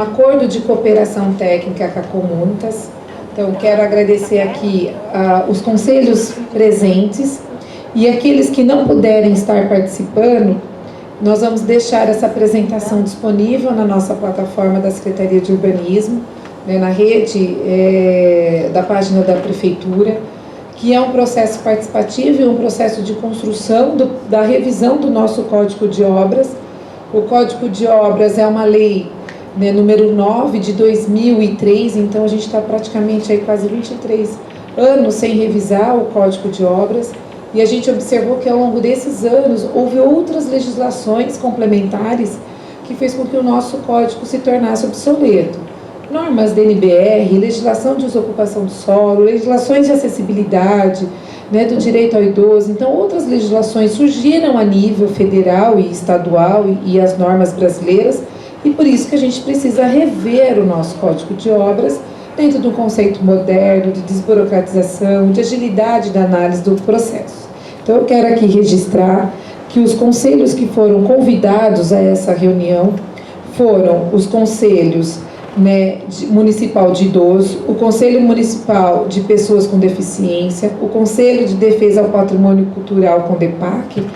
Acordo de cooperação técnica com a Comunitas. Então, quero agradecer aqui os conselhos presentes e aqueles que não puderem estar participando. Nós vamos deixar essa apresentação disponível na nossa plataforma da Secretaria de Urbanismo, né, na rede da página da Prefeitura, que é um processo participativo e um processo de construção da revisão do nosso Código de Obras. O Código de Obras é uma lei, né, número 9 de 2003, então a gente está praticamente aí quase 23 anos sem revisar o Código de Obras, e a gente observou que ao longo desses anos houve outras legislações complementares que fez com que o nosso código se tornasse obsoleto. Normas da NBR, legislação de desocupação do solo, legislações de acessibilidade, né, do direito ao idoso. Então, outras legislações surgiram a nível federal e estadual e as normas brasileiras, e por isso que a gente precisa rever o nosso Código de Obras dentro do conceito moderno de desburocratização, de agilidade da análise do processo. Então, eu quero aqui registrar que os conselhos que foram convidados a essa reunião foram os conselhos, né, municipal de idoso, o Conselho Municipal de Pessoas com Deficiência, o Conselho de Defesa ao Patrimônio Cultural CONDEPAC,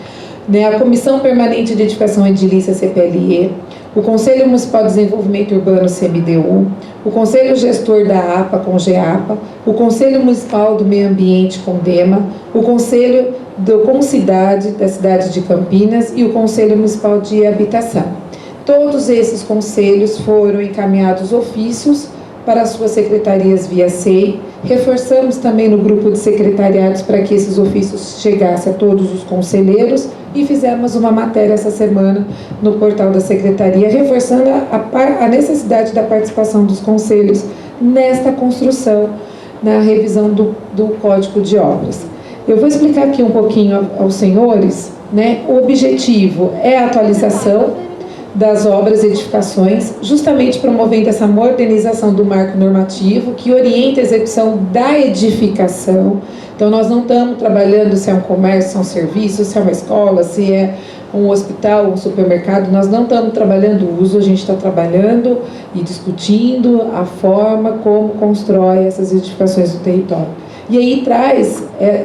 né, a Comissão Permanente de Edificação Edilícia CPLE, o Conselho Municipal de Desenvolvimento Urbano CMDU, o Conselho Gestor da APA CONGEAPA, o Conselho Municipal do Meio Ambiente CONDEMA, o Conselho do Concidade da cidade de Campinas e o Conselho Municipal de Habitação. Todos esses conselhos foram encaminhados ofícios para as suas secretarias via SEI. Reforçamos também no grupo de secretariados para que esses ofícios chegassem a todos os conselheiros e fizemos uma matéria essa semana no portal da secretaria, reforçando a necessidade da participação dos conselhos nesta construção, na revisão do Código de Obras. Eu vou explicar aqui um pouquinho aos senhores, né? O objetivo é a atualização das obras e edificações, justamente promovendo essa modernização do marco normativo que orienta a execução da edificação. Então, nós não estamos trabalhando se é um comércio, se é um serviço, se é uma escola, se é um hospital, um supermercado, nós não estamos trabalhando o uso, a gente está trabalhando e discutindo a forma como constrói essas edificações do território. E aí traz,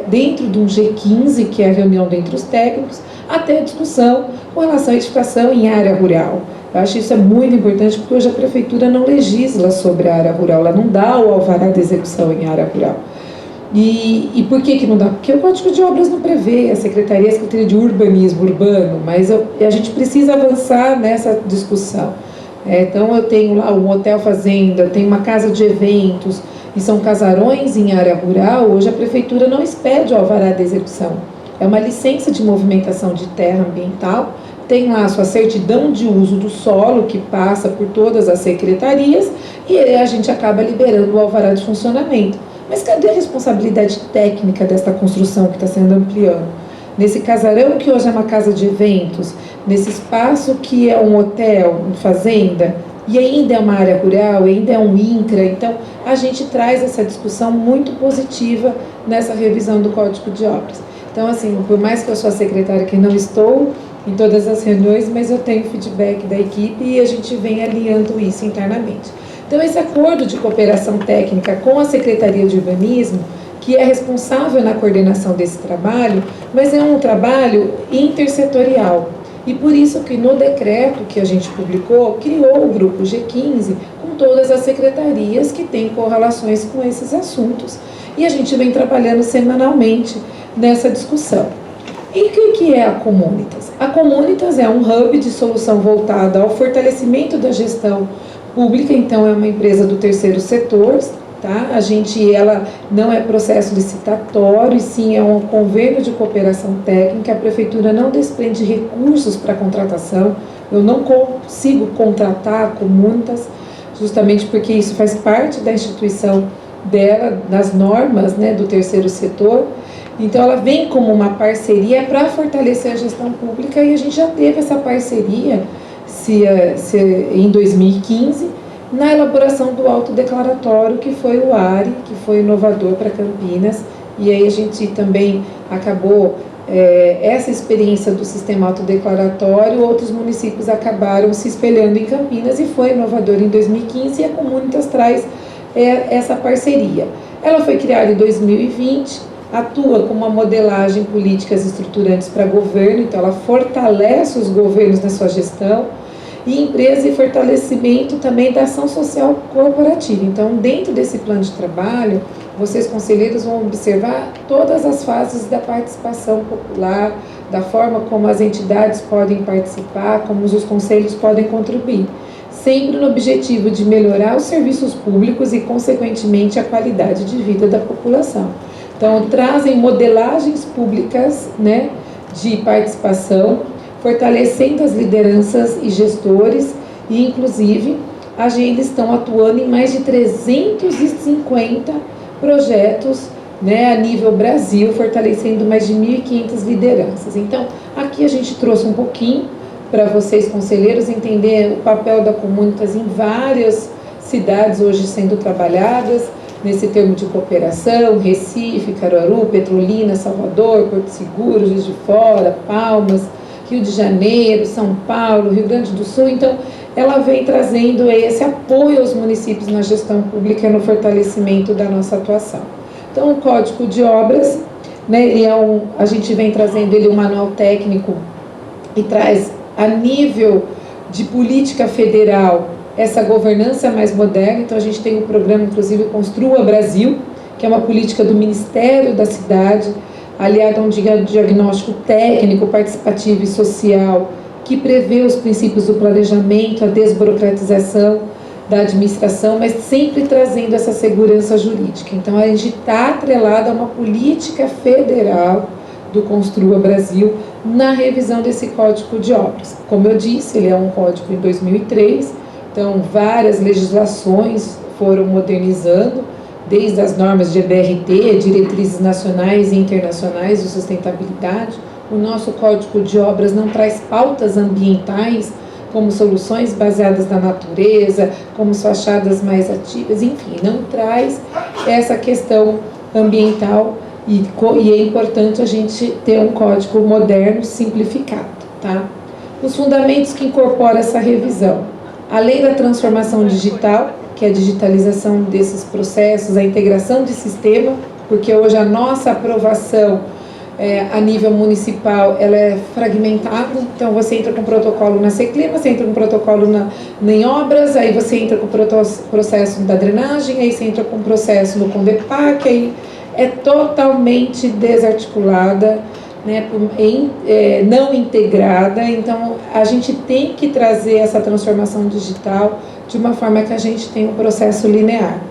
dentro de um G15, que é a reunião dentre os técnicos, até a discussão com relação à edificação em área rural. Eu acho isso muito importante, porque hoje a Prefeitura não legisla sobre a área rural, ela não dá o alvará de execução em área rural. E por que não dá? Porque o Código de Obras não prevê, a Secretaria de Urbanismo Urbano, mas a gente precisa avançar nessa discussão. Então, eu tenho lá um hotel fazenda, eu tenho uma casa de eventos, e são casarões em área rural. Hoje a Prefeitura não expede o alvará de execução. É uma licença de movimentação de terra ambiental, tem lá a sua certidão de uso do solo, que passa por todas as secretarias, e a gente acaba liberando o alvará de funcionamento. Mas cadê a responsabilidade técnica desta construção que está sendo ampliando? Nesse casarão que hoje é uma casa de eventos, nesse espaço que é um hotel, uma fazenda, e ainda é uma área rural, ainda é um INCRA, então a gente traz essa discussão muito positiva nessa revisão do Código de Obras. Então, assim, por mais que eu sou a secretária que não estou em todas as reuniões, mas eu tenho feedback da equipe e a gente vem alinhando isso internamente. Então, esse acordo de cooperação técnica com a Secretaria de Urbanismo, que é responsável na coordenação desse trabalho, mas é um trabalho intersetorial. E por isso que no decreto que a gente publicou, criou o grupo G15 com todas as secretarias que têm correlações com esses assuntos. E a gente vem trabalhando semanalmente nessa discussão. E o que é a Comunitas? A Comunitas é um hub de solução voltada ao fortalecimento da gestão pública, então é uma empresa do terceiro setor, tá? Ela não é processo licitatório, e sim é um convênio de cooperação técnica. A Prefeitura não desprende recursos para contratação, eu não consigo contratar a Comunitas, justamente porque isso faz parte da instituição dela, das normas, né, do terceiro setor. Então, ela vem como uma parceria para fortalecer a gestão pública, e a gente já teve essa parceria em 2015, na elaboração do autodeclaratório, que foi o ARI, que foi inovador para Campinas, e aí a gente também acabou essa experiência do sistema autodeclaratório, outros municípios acabaram se espelhando em Campinas e foi inovador em 2015 e a Comunitas traz essa parceria. Ela foi criada em 2020, atua com uma modelagem políticas estruturantes para governo, então ela fortalece os governos na sua gestão, e empresa e fortalecimento também da ação social corporativa. Então, dentro desse plano de trabalho, vocês conselheiros vão observar todas as fases da participação popular, da forma como as entidades podem participar, como os conselhos podem contribuir, sempre no objetivo de melhorar os serviços públicos e, consequentemente, a qualidade de vida da população. Então, trazem modelagens públicas, né, de participação, fortalecendo as lideranças e gestores, e, inclusive, eles estão atuando em mais de 350 projetos, né, a nível Brasil, fortalecendo mais de 1.500 lideranças. Então, aqui a gente trouxe um pouquinho para vocês, conselheiros, entender o papel da Comunitas em várias cidades hoje sendo trabalhadas, nesse termo de cooperação: Recife, Caruaru, Petrolina, Salvador, Porto Seguro, Juiz de Fora, Palmas, Rio de Janeiro, São Paulo, Rio Grande do Sul. Então, ela vem trazendo esse apoio aos municípios na gestão pública e no fortalecimento da nossa atuação. Então, o Código de Obras, né, a gente vem trazendo ele um manual técnico e traz a nível de política federal essa governança mais moderna. Então, a gente tem o programa, inclusive, Construa Brasil, que é uma política do Ministério da Cidade, aliado a um diagnóstico técnico, participativo e social, que prevê os princípios do planejamento, a desburocratização da administração, mas sempre trazendo essa segurança jurídica. Então, a gente está atrelado a uma política federal do Construa Brasil na revisão desse Código de Obras. Como eu disse, ele é um código em 2003, então várias legislações foram modernizando, desde as normas de EBRT, diretrizes nacionais e internacionais de sustentabilidade. O nosso Código de Obras não traz pautas ambientais como soluções baseadas na natureza, como fachadas mais ativas, enfim, não traz essa questão ambiental, e é importante a gente ter um código moderno, simplificado, tá? Os fundamentos que incorporam essa revisão: a lei da transformação digital, que é a digitalização desses processos, a integração de sistema, porque hoje a nossa aprovação a nível municipal ela é fragmentada. Então, você entra com protocolo na Seclima, você entra com protocolo em obras, aí você entra com o processo da drenagem, aí você entra com o processo no Condepac, aí é totalmente desarticulada, né, não integrada. Então, a gente tem que trazer essa transformação digital de uma forma que a gente tenha um processo linear.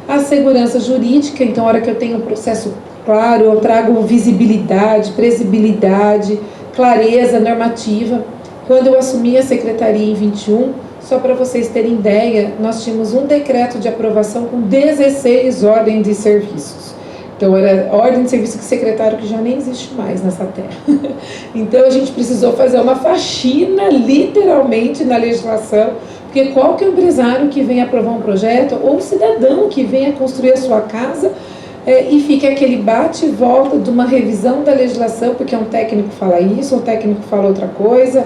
A segurança jurídica: então, a hora que eu tenho um processo claro, eu trago visibilidade, previsibilidade, clareza normativa. Quando eu assumi a secretaria em 21, só para vocês terem ideia, nós tínhamos um decreto de aprovação com 16 ordens de serviços. Então, era ordem de serviço de secretário que já nem existe mais nessa terra. Então, a gente precisou fazer uma faxina, literalmente, na legislação, porque qual que é o empresário que vem aprovar um projeto, ou o cidadão que venha construir a sua casa, e fica aquele bate e volta de uma revisão da legislação, porque um técnico fala isso, um técnico fala outra coisa.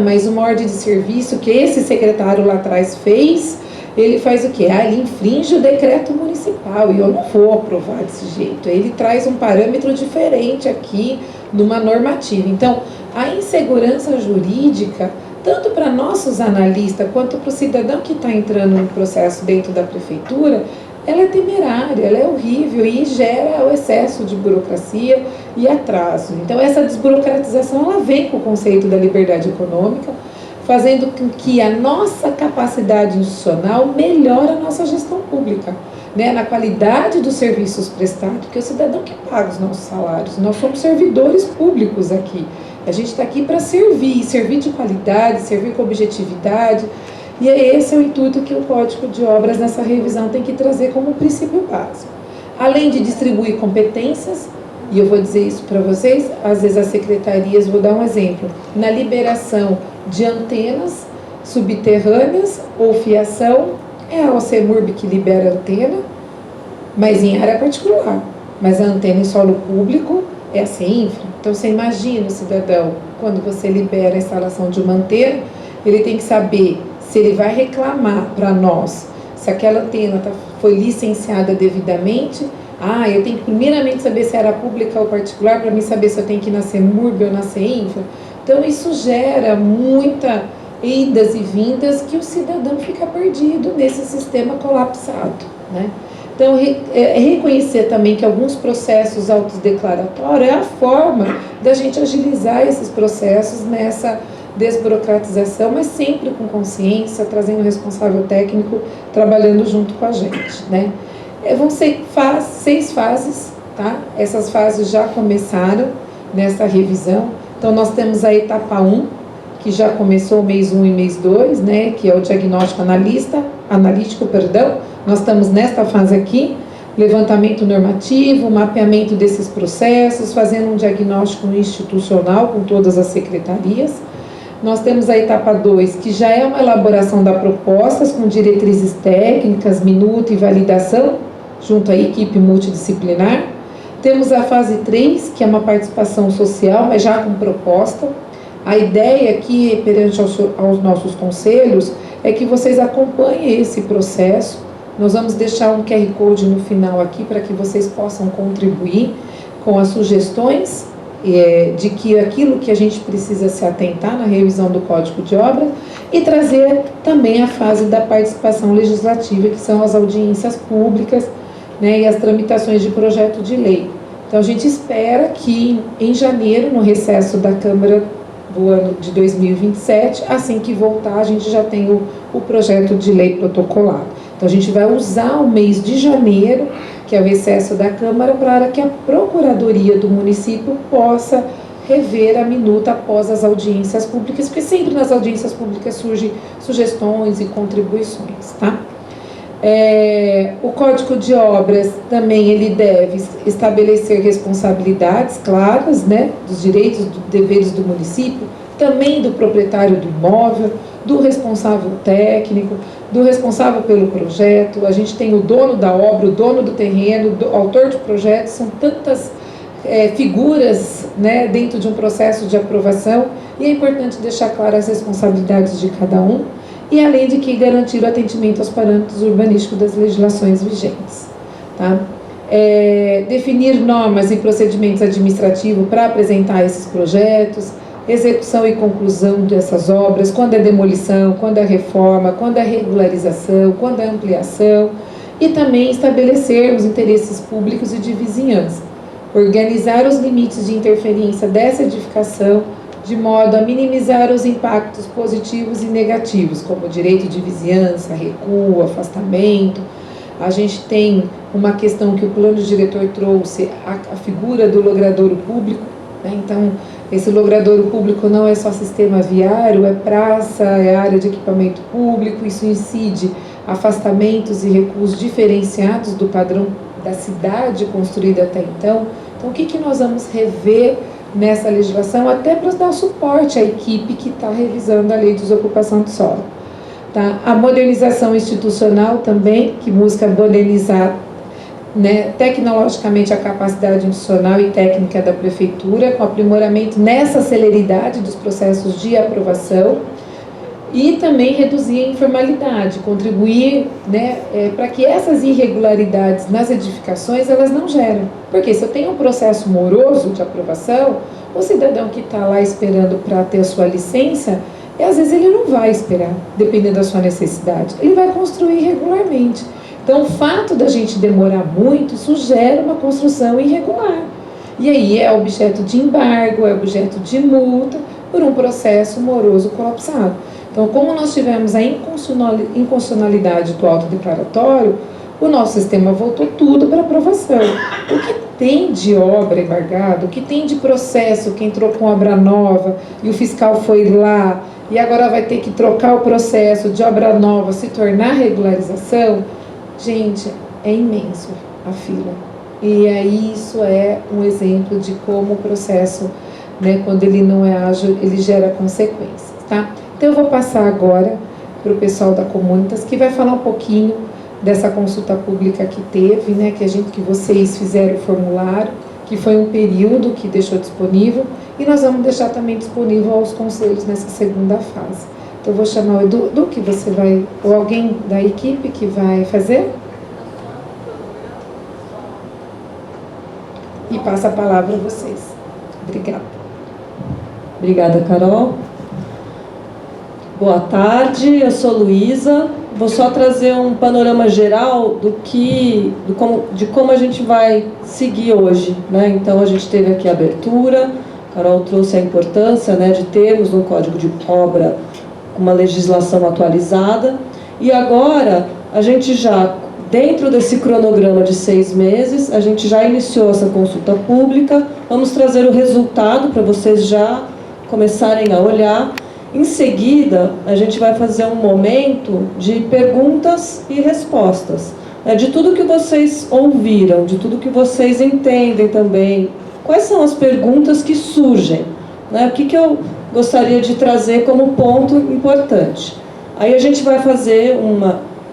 Mas uma ordem de serviço que esse secretário lá atrás fez, ele faz o quê? Ele infringe o decreto municipal, e eu não vou aprovar desse jeito. Ele traz um parâmetro diferente aqui numa normativa. Então, a insegurança jurídica, tanto para nossos analistas quanto para o cidadão que está entrando no processo dentro da prefeitura, ela é temerária, ela é horrível e gera o excesso de burocracia e atraso. Então, essa desburocratização ela vem com o conceito da liberdade econômica, fazendo com que a nossa capacidade institucional melhore a nossa gestão pública, né, na qualidade dos serviços prestados, porque é o cidadão que paga os nossos salários. Nós somos servidores públicos aqui. A gente está aqui para servir de qualidade, servir com objetividade. E esse é o intuito que o Código de Obras nessa revisão tem que trazer como princípio básico. Além de distribuir competências, e eu vou dizer isso para vocês, às vezes as secretarias, vou dar um exemplo, na liberação de antenas subterrâneas ou fiação, é a OCEMURB que libera a antena, mas em área particular. Mas a antena em solo público é a CEINFRA. Então, você imagina o cidadão, quando você libera a instalação de uma antena, ele tem que saber se ele vai reclamar para nós, se aquela antena foi licenciada devidamente. Eu tenho que primeiramente saber se era pública ou particular, para mim saber se eu tenho que ir na CEMURB ou na CEINFRA. Então, isso gera muita idas e vindas que o cidadão fica perdido nesse sistema colapsado, né? Então, reconhecer também que alguns processos autodeclaratórios é a forma da gente agilizar esses processos nessa desburocratização, mas sempre com consciência, trazendo o responsável técnico trabalhando junto com a gente, né? Vão ser 6 fases, tá? Essas fases já começaram nessa revisão. Então, nós temos a etapa 1, que já começou mês 1 e mês 2, né? Que é o diagnóstico analítico. Nós estamos nesta fase aqui, levantamento normativo, mapeamento desses processos, fazendo um diagnóstico institucional com todas as secretarias. Nós temos a etapa 2, que já é uma elaboração das propostas com diretrizes técnicas, minuta e validação, junto à equipe multidisciplinar. Temos a fase 3, que é uma participação social, mas já com proposta. A ideia aqui, perante aos nossos conselhos, é que vocês acompanhem esse processo. Nós vamos deixar um QR Code no final aqui, para que vocês possam contribuir com as sugestões de que aquilo que a gente precisa se atentar na revisão do Código de Obras, e trazer também a fase da participação legislativa, que são as audiências públicas, né, e as tramitações de projeto de lei. Então, a gente espera que em janeiro, no recesso da Câmara do ano de 2027, assim que voltar, a gente já tem o projeto de lei protocolado. Então, a gente vai usar o mês de janeiro, que é o recesso da Câmara, para que a Procuradoria do município possa rever a minuta após as audiências públicas, porque sempre nas audiências públicas surgem sugestões e contribuições, tá? O Código de Obras também ele deve estabelecer responsabilidades claras, né, dos direitos e deveres do município, também do proprietário do imóvel, do responsável técnico, do responsável pelo projeto. A gente tem o dono da obra, o dono do terreno, o autor de projeto, são tantas figuras, né, dentro de um processo de aprovação, e é importante deixar claras as responsabilidades de cada um, e além de que garantir o atendimento aos parâmetros urbanísticos das legislações vigentes, tá? Definir normas e procedimentos administrativos para apresentar esses projetos, execução e conclusão dessas obras, quando é demolição, quando é reforma, quando é regularização, quando é ampliação, e também estabelecer os interesses públicos e de vizinhança, organizar os limites de interferência dessa edificação, de modo a minimizar os impactos positivos e negativos, como direito de vizinhança, recuo, afastamento. A gente tem uma questão que o plano diretor trouxe, a figura do logradouro público, né? Então, esse logradouro público não é só sistema viário, é praça, é área de equipamento público, isso incide afastamentos e recuos diferenciados do padrão da cidade construída até então. Então, o que nós vamos rever nessa legislação, até para dar suporte à equipe que está revisando a lei de desocupação de solo, tá? A modernização institucional também, que busca modernizar, né, tecnologicamente a capacidade institucional e técnica da prefeitura, com aprimoramento nessa celeridade dos processos de aprovação, e também reduzir a informalidade, contribuir, né, para que essas irregularidades nas edificações elas não gerem. Porque se eu tenho um processo moroso de aprovação, o cidadão que está lá esperando para ter a sua licença, às vezes ele não vai esperar, dependendo da sua necessidade, ele vai construir irregularmente. Então, o fato da gente demorar muito, isso gera uma construção irregular. E aí é objeto de embargo, é objeto de multa, por um processo moroso colapsado. Então, como nós tivemos a inconstitucionalidade do autodeclaratório, o nosso sistema voltou tudo para aprovação. O que tem de obra embargada, o que tem de processo que entrou com obra nova e o fiscal foi lá e agora vai ter que trocar o processo de obra nova, se tornar regularização, gente, é imenso a fila. E aí isso é um exemplo de como o processo, né, quando ele não é ágil, ele gera consequências, tá? Então, eu vou passar agora para o pessoal da Comunitas, que vai falar um pouquinho dessa consulta pública que teve, né, que vocês fizeram o formulário que foi um período que deixou disponível, e nós vamos deixar também disponível aos conselhos nessa segunda fase. Então, eu vou chamar o Edu, que você vai, ou alguém da equipe que vai fazer. E passa a palavra a vocês. Obrigada. Obrigada, Carol. Boa tarde, eu sou Luísa. Vou só trazer um panorama geral de como a gente vai seguir hoje, né? Então, a gente teve aqui a abertura, a Carol trouxe a importância, né, de termos um código de obra com uma legislação atualizada, e agora a gente já, dentro desse cronograma de 6 meses, a gente já iniciou essa consulta pública, vamos trazer o resultado para vocês já começarem a olhar. Em seguida, a gente vai fazer um momento de perguntas e respostas, né, de tudo que vocês ouviram, de tudo que vocês entendem também. Quais são as perguntas que surgem? Né? O que eu gostaria de trazer como ponto importante? Aí a gente vai fazer um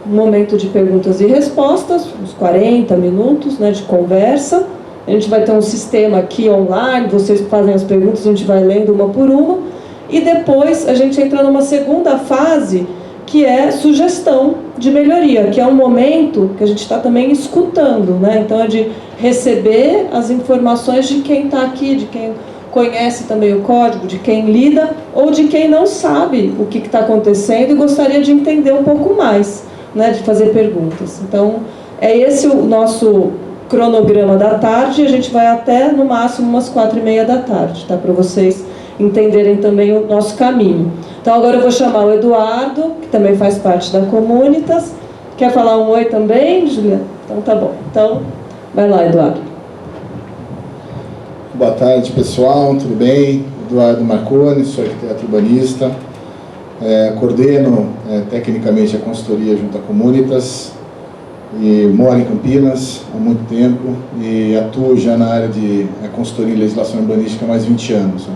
momento de perguntas e respostas, uns 40 minutos, né, de conversa. A gente vai ter um sistema aqui online, vocês fazem as perguntas, a gente vai lendo uma por uma. E depois a gente entra numa segunda fase, que é sugestão de melhoria, que é um momento que a gente está também escutando, né? Então é de receber as informações de quem está aqui, de quem conhece também o código, de quem lida, ou de quem não sabe o que está acontecendo e gostaria de entender um pouco mais, né? De fazer perguntas. Então, é esse o nosso cronograma da tarde, e a gente vai até, no máximo, umas 4h30 da tarde, tá? Para vocês entenderem também o nosso caminho. Então, agora eu vou chamar o Eduardo, que também faz parte da Comunitas. Quer falar um oi também, Juliana? Então, tá bom. Então, vai lá, Eduardo. Boa tarde, pessoal. Tudo bem? Eduardo Marconi, sou arquiteto urbanista. Coordeno tecnicamente a consultoria junto à Comunitas. E moro em Campinas há muito tempo e atuo já na área de consultoria e legislação urbanística há mais de 20 anos.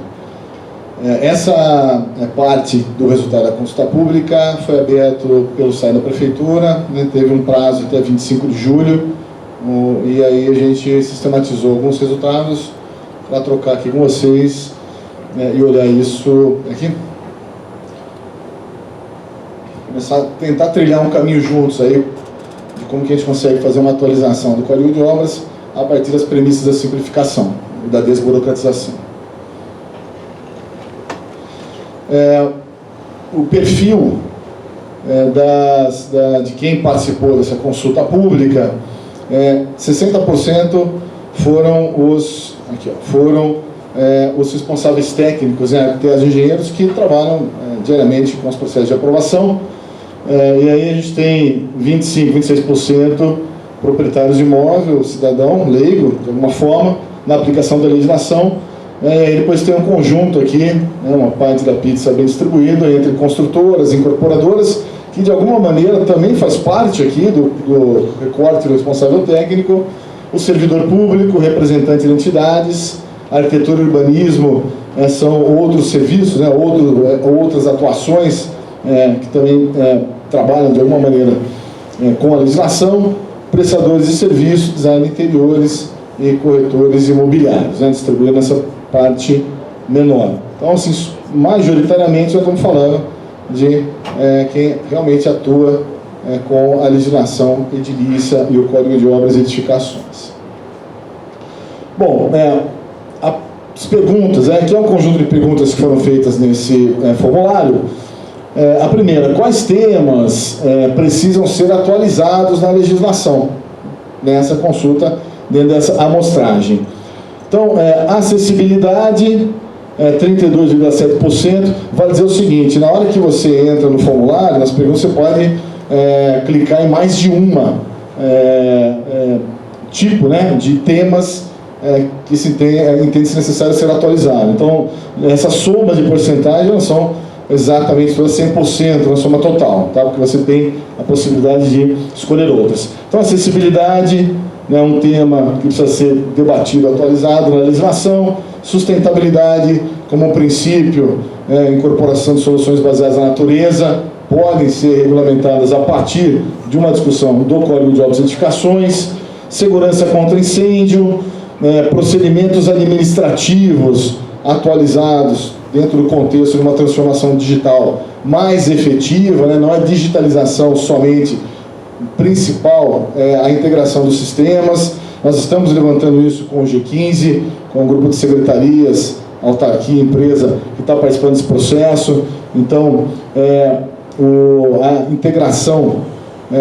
Essa parte do resultado da consulta pública foi aberto pelo site da Prefeitura, né, teve um prazo até 25 de julho, e aí a gente sistematizou alguns resultados para trocar aqui com vocês, né, e olhar isso aqui. Começar a tentar trilhar um caminho juntos aí, de como que a gente consegue fazer uma atualização do Código de Obras a partir das premissas da simplificação e da desburocratização. O perfil de quem participou dessa consulta pública, 60% foram os responsáveis técnicos, arquitetos e engenheiros que trabalham diariamente com os processos de aprovação, e aí a gente tem 26% proprietários de imóvel, cidadão, leigo, de alguma forma, na aplicação da legislação. E depois tem um conjunto aqui, né, uma parte da pizza bem distribuída entre construtoras, incorporadoras, que de alguma maneira também faz parte aqui do recorte do responsável técnico, o servidor público, representante de entidades, arquitetura e urbanismo, são outros serviços, né, outras atuações que também trabalham de alguma maneira com a legislação, prestadores de serviços, design de interiores e corretores imobiliários, né, distribuindo essa parte menor. Então, assim, majoritariamente nós estamos falando de quem realmente atua com a legislação edilícia e o Código de Obras e Edificações. Bom, as perguntas, aqui é um conjunto de perguntas que foram feitas nesse formulário. A primeira, quais temas precisam ser atualizados na legislação nessa consulta, dentro dessa amostragem? Então, acessibilidade, 32,7%, vale dizer o seguinte, na hora que você entra no formulário, nas perguntas, você pode clicar em mais de tipo, né, de temas que se entende-se necessário ser atualizado. Então, essa soma de porcentagem não são exatamente todas 100% na soma total, tá? Porque você tem a possibilidade de escolher outras. Então, acessibilidade é um tema que precisa ser debatido, atualizado na legislação. Sustentabilidade como um princípio, incorporação de soluções baseadas na natureza, podem ser regulamentadas a partir de uma discussão do Código de Obras e Edificações. Segurança contra incêndio, procedimentos administrativos atualizados dentro do contexto de uma transformação digital mais efetiva, né? Não é digitalização somente principal, é a integração dos sistemas. Nós estamos levantando isso com o G15, com o grupo de secretarias, autarquia, empresa, que está participando desse processo. Então, a integração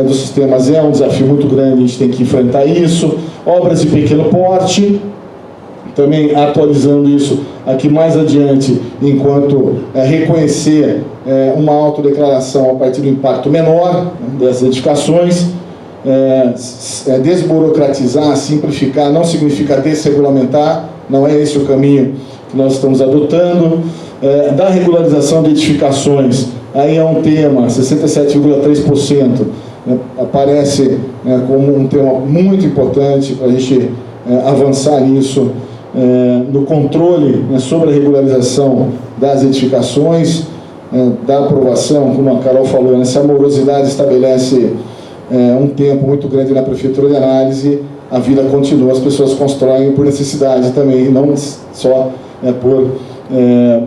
dos sistemas é um desafio muito grande, a gente tem que enfrentar isso. Obras de pequeno porte, também atualizando isso aqui mais adiante, enquanto reconhecer uma autodeclaração a partir do impacto menor, né, das edificações. Desburocratizar, simplificar, não significa desregulamentar, não é esse o caminho que nós estamos adotando. Da regularização de edificações, aí é um tema, 67,3%, né, aparece como um tema muito importante para a gente avançar nisso, no controle, né, sobre a regularização das edificações, da aprovação, como a Carol falou, essa morosidade estabelece um tempo muito grande na prefeitura de análise, a vida continua, as pessoas constroem por necessidade também, não só por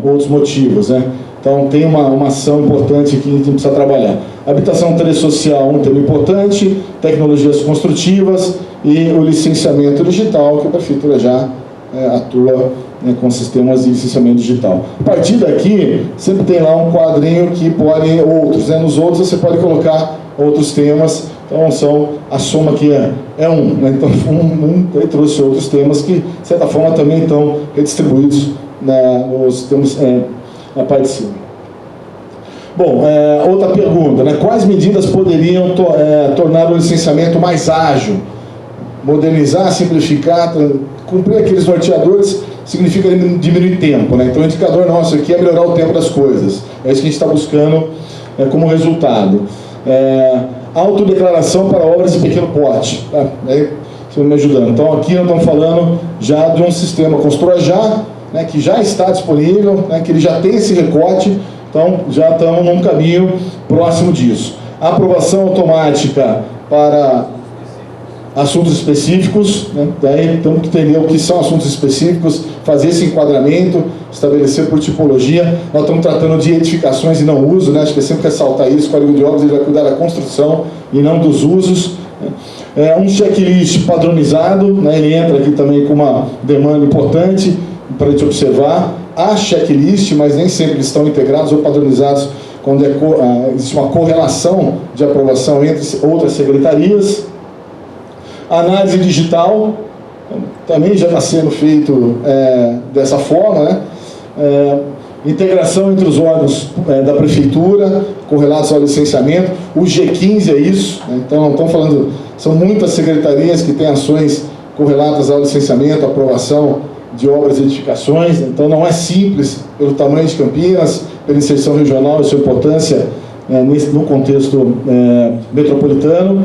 outros motivos, né? Então tem uma ação importante que a gente precisa trabalhar. Habitação telesocial, um tema importante, tecnologias construtivas e o licenciamento digital, que a prefeitura já atua, né, com sistemas de licenciamento digital. A partir daqui, sempre tem lá um quadrinho que pode outros, né? Nos outros você pode colocar outros temas, então são a soma que é um, né? Então ele trouxe outros temas que, de certa forma, também estão redistribuídos nos temas na parte de cima. Bom, outra pergunta, né? Quais medidas poderiam tornar o licenciamento mais ágil? Modernizar, simplificar, cumprir aqueles norteadores significa diminuir tempo, né? Então o indicador nosso aqui é melhorar o tempo das coisas, é isso que a gente está buscando como resultado. Autodeclaração para obras de pequeno porte, tá? Aí você me ajudando. Então aqui nós estamos falando já de um sistema Construa Já, né, que já está disponível, né, que ele já tem esse recorte, então já estamos num caminho próximo disso. Aprovação automática para assuntos específicos, né? Daí temos que entender o que são assuntos específicos, fazer esse enquadramento, estabelecer por tipologia. Nós estamos tratando de edificações e não uso, né? Acho que é sempre ressaltar isso, o Código de Obras ele vai cuidar da construção e não dos usos. Um checklist padronizado, né? Ele entra aqui também com uma demanda importante para a gente observar. Há checklist, mas nem sempre eles estão integrados ou padronizados quando existe uma correlação de aprovação entre outras secretarias. Análise digital também já está sendo feito dessa forma, né? Integração entre os órgãos da prefeitura, correlatos ao licenciamento. O G15 é isso, né? Então não estamos falando, são muitas secretarias que têm ações correlatas ao licenciamento, aprovação de obras e edificações, então não é simples pelo tamanho de Campinas, pela inserção regional e sua importância no contexto metropolitano.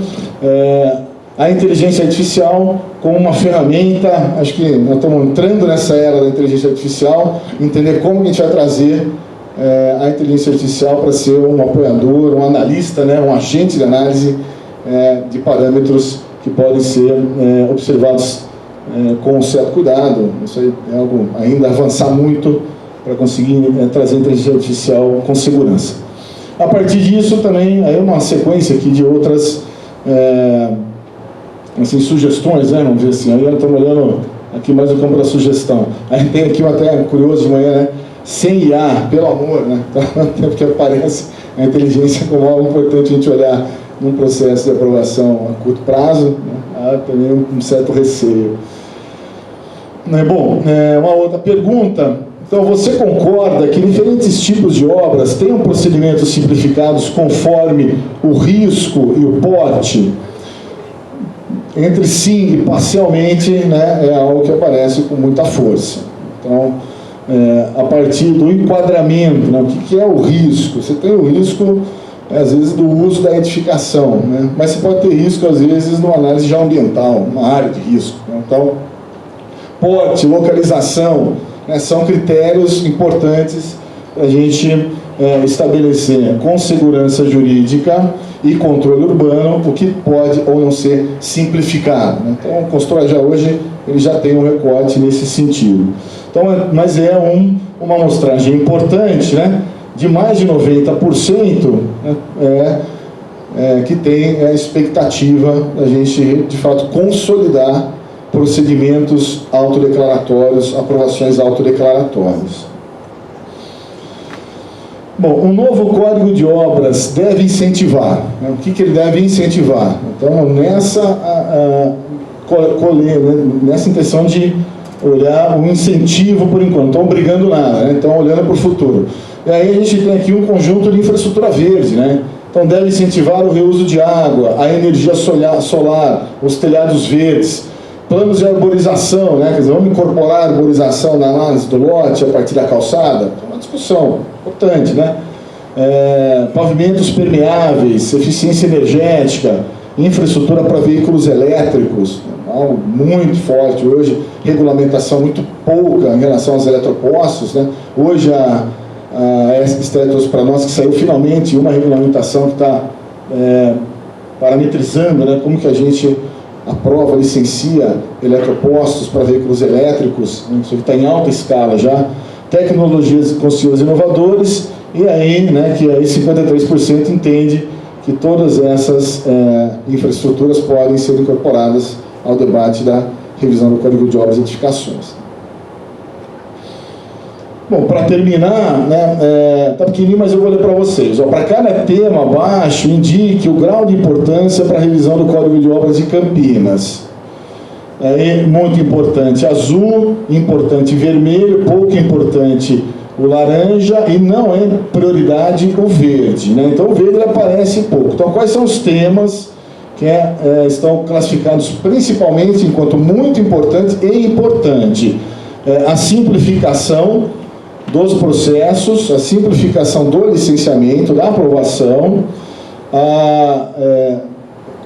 A inteligência artificial como uma ferramenta, acho que nós estamos entrando nessa era da inteligência artificial, entender como a gente vai trazer a inteligência artificial para ser um apoiador, um analista, né, um agente de análise de parâmetros que podem ser observados com um certo cuidado. Isso aí é algo ainda avançar muito para conseguir trazer a inteligência artificial com segurança. A partir disso também, aí uma sequência aqui de outras assim, sugestões, né, vamos dizer assim. Aí nós estamos olhando aqui mais o campo da sugestão. Aí tem aqui um até curioso de manhã, né? Sem IA, pelo amor, né? Então, porque aparece a inteligência como algo importante a gente olhar num processo de aprovação a curto prazo, né? Há também um certo receio. Bom, uma outra pergunta. Então, você concorda que diferentes tipos de obras tenham procedimentos simplificados conforme o risco e o porte? Entre sim e parcialmente, né, é algo que aparece com muita força. Então, a partir do enquadramento, né, o que é o risco? Você tem o risco, às vezes, do uso da edificação, né, mas você pode ter risco, às vezes, numa análise já ambiental, uma área de risco, né. Então, porte, localização, né, são critérios importantes para a gente estabelecer com segurança jurídica e controle urbano o que pode ou não ser simplificado, né? Então, Construa Já hoje ele já tem um recorte nesse sentido. Então, mas é uma amostragem importante, né, de mais de 90%, né, que tem a expectativa da gente, de fato, consolidar procedimentos autodeclaratórios, aprovações autodeclaratórias. Bom, o novo Código de Obras deve incentivar. Né? O que ele deve incentivar? Então, nessa intenção de olhar o incentivo por enquanto, não estão brigando nada, né? Então olhando para o futuro. E aí a gente tem aqui um conjunto de infraestrutura verde, né? Então deve incentivar o reuso de água, a energia solar, os telhados verdes, planos de arborização, né? Quer dizer, vamos incorporar a arborização na análise do lote a partir da calçada? É uma discussão importante, né? Pavimentos permeáveis, eficiência energética, infraestrutura para veículos elétricos, algo muito forte hoje, regulamentação muito pouca em relação aos eletropostos, né? Hoje a ESP trouxe para nós que saiu finalmente uma regulamentação que está parametrizando, né, como que a gente aprova, licencia eletropostos para veículos elétricos, né? Isso está em alta escala já, tecnologias e conceitos inovadores, e aí, né, que aí 53% entende que todas essas infraestruturas podem ser incorporadas ao debate da revisão do Código de Obras e Edificações. Bom, para terminar, né, tá pequenininho, mas eu vou ler para vocês. Para cada tema abaixo, indique o grau de importância para a revisão do Código de Obras de Campinas. Muito importante azul, importante vermelho, pouco importante o laranja e não é prioridade o verde, né? Então o verde aparece pouco. Então quais são os temas que estão classificados principalmente enquanto muito importante e importante? A simplificação dos processos, a simplificação do licenciamento, da aprovação,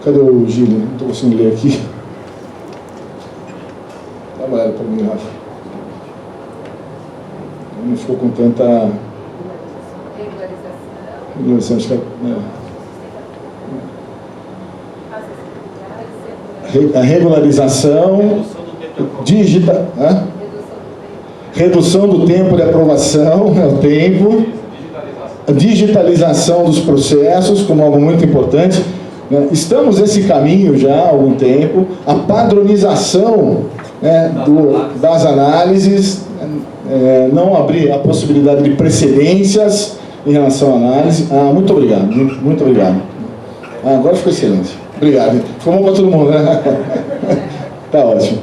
cadê o Gílio? Não estou conseguindo ler aqui. Dá uma olhada para mim, Rafa. Não ficou com tanta regularização, acho que a regularização, redução do tempo de aprovação, o tempo, a digitalização dos processos, como algo muito importante. Estamos nesse caminho já há algum tempo, a padronização, né, das análises, não abrir a possibilidade de precedências em relação à análise. Muito obrigado, muito obrigado. Agora ficou excelente. Obrigado. Ficou bom para todo mundo, né? Tá ótimo.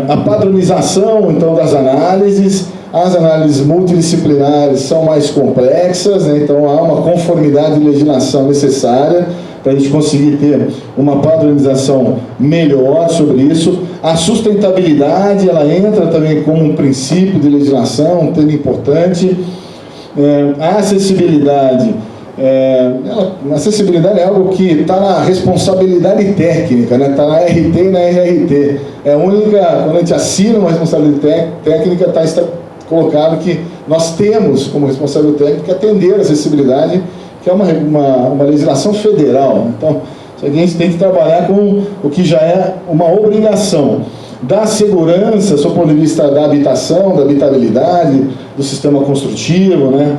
A padronização, então, das análises. As análises multidisciplinares são mais complexas, né? Então há uma conformidade de legislação necessária para a gente conseguir ter uma padronização melhor sobre isso. A sustentabilidade, ela entra também como um princípio de legislação, um tema importante. A acessibilidade, a acessibilidade é algo que está na responsabilidade técnica, né? Está na RT e na RRT. É a única, quando a gente assina uma responsabilidade técnica, está colocado que nós temos como responsabilidade técnica atender a acessibilidade, que é uma legislação federal. Então, a gente tem que trabalhar com o que já é uma obrigação da segurança, do ponto de vista da habitação, da habitabilidade, do sistema construtivo, né?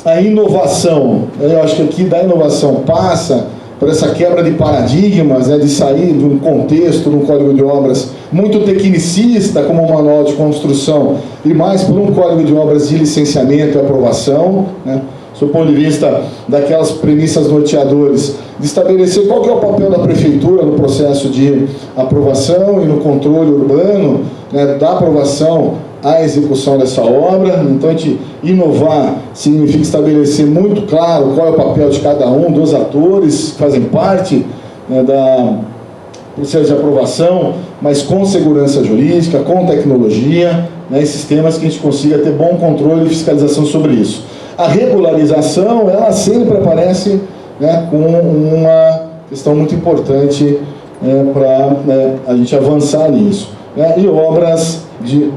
A inovação, eu acho que aqui da inovação passa por essa quebra de paradigmas, né, de sair de um contexto, de um código de obras muito tecnicista, como um manual de construção, e mais por um código de obras de licenciamento e aprovação, né, do ponto de vista daquelas premissas norteadoras, de estabelecer qual que é o papel da prefeitura no processo de aprovação e no controle urbano, né, da aprovação à execução dessa obra. Então, a gente inovar significa estabelecer muito claro qual é o papel de cada um dos atores que fazem parte, né, da processo de aprovação, mas com segurança jurídica, com tecnologia, né, esses temas que a gente consiga ter bom controle e fiscalização sobre isso. A regularização, ela sempre aparece, né, com uma questão muito importante, para a gente avançar nisso. Né, e obras de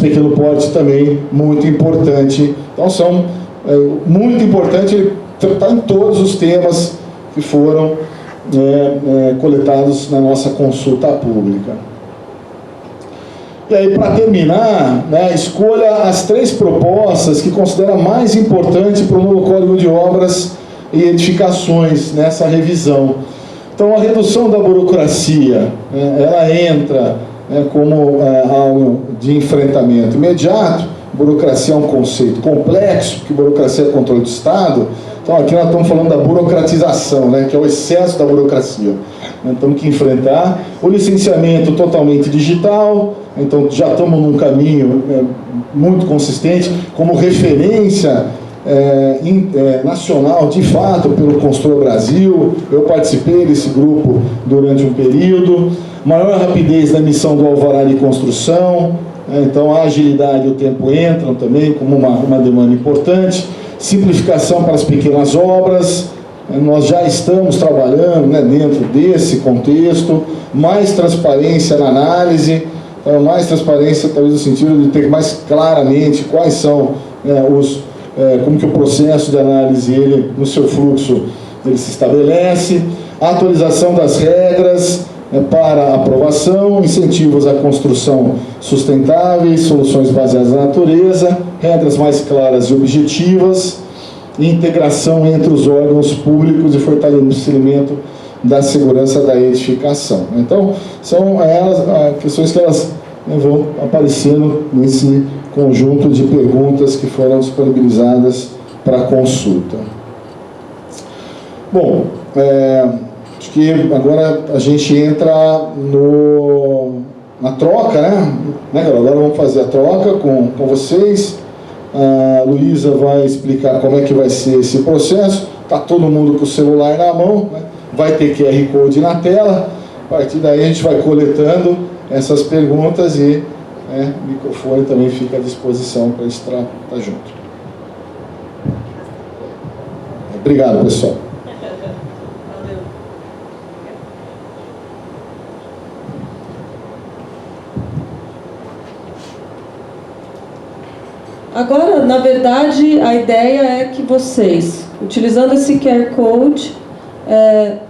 pequeno porte também, muito importante. Então, muito importante, ele está em todos os temas que foram coletados na nossa consulta pública. E aí, para terminar, né, escolha as 3 propostas que considera mais importante para o novo Código de Obras e Edificações nessa revisão. Então, a redução da burocracia, ela entra como algo de enfrentamento imediato. Burocracia é um conceito complexo, porque burocracia é controle do Estado. Então, aqui nós estamos falando da burocratização, né, que é o excesso da burocracia. Nós temos que enfrentar o licenciamento totalmente digital. Então, já estamos num caminho muito consistente, como referência nacional, de fato, pelo Construa Brasil. Eu participei desse grupo durante um período. Maior rapidez na emissão do alvará de construção. Então, a agilidade e o tempo entram também como uma demanda importante. Simplificação para as pequenas obras. Nós já estamos trabalhando, né, dentro desse contexto. Mais transparência na análise. Mais transparência, talvez no sentido de ter mais claramente quais são como que o processo de análise, ele, no seu fluxo, ele se estabelece. A atualização das regras para aprovação, incentivos à construção sustentáveis, soluções baseadas na natureza, regras mais claras e objetivas, e integração entre os órgãos públicos e fortalecimento da segurança da edificação. Então, são elas questões que elas vão aparecendo nesse conjunto de perguntas que foram disponibilizadas para consulta. Bom, acho que agora a gente entra na troca, né, Carol? Agora vamos fazer a troca com vocês. A Luísa vai explicar como é que vai ser esse processo. Está todo mundo com o celular na mão, né? Vai ter QR Code na tela. A partir daí a gente vai coletando essas perguntas e o microfone também fica à disposição para a gente estar junto. Obrigado, pessoal. Agora, na verdade, a ideia é que vocês, utilizando esse QR Code,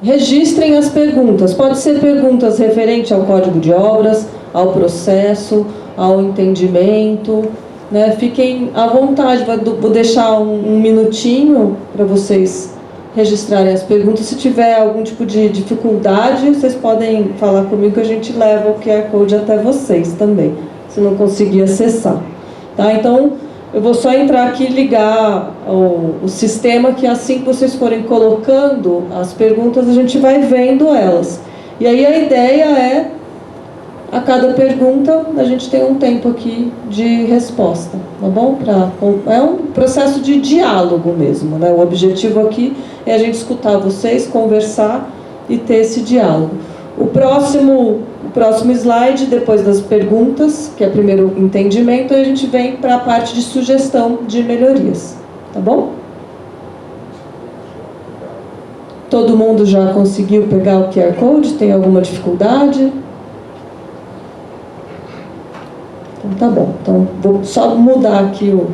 registrem as perguntas. Pode ser perguntas referentes ao Código de Obras, ao processo, ao entendimento, né? Fiquem à vontade, vou deixar um minutinho para vocês registrarem as perguntas. Se tiver algum tipo de dificuldade, vocês podem falar comigo que a gente leva o QR Code até vocês também, se não conseguir acessar. Tá? Então, eu vou só entrar aqui e ligar o sistema, que assim que vocês forem colocando as perguntas, a gente vai vendo elas. E aí a ideia é, a cada pergunta, a gente tem um tempo aqui de resposta, tá bom? É um processo de diálogo mesmo, né? O objetivo aqui é a gente escutar vocês, conversar e ter esse diálogo. O próximo slide, depois das perguntas, que é primeiro o entendimento, aí a gente vem para a parte de sugestão de melhorias, tá bom? Todo mundo já conseguiu pegar o QR Code? Tem alguma dificuldade? Então tá bom. Então vou só mudar aqui o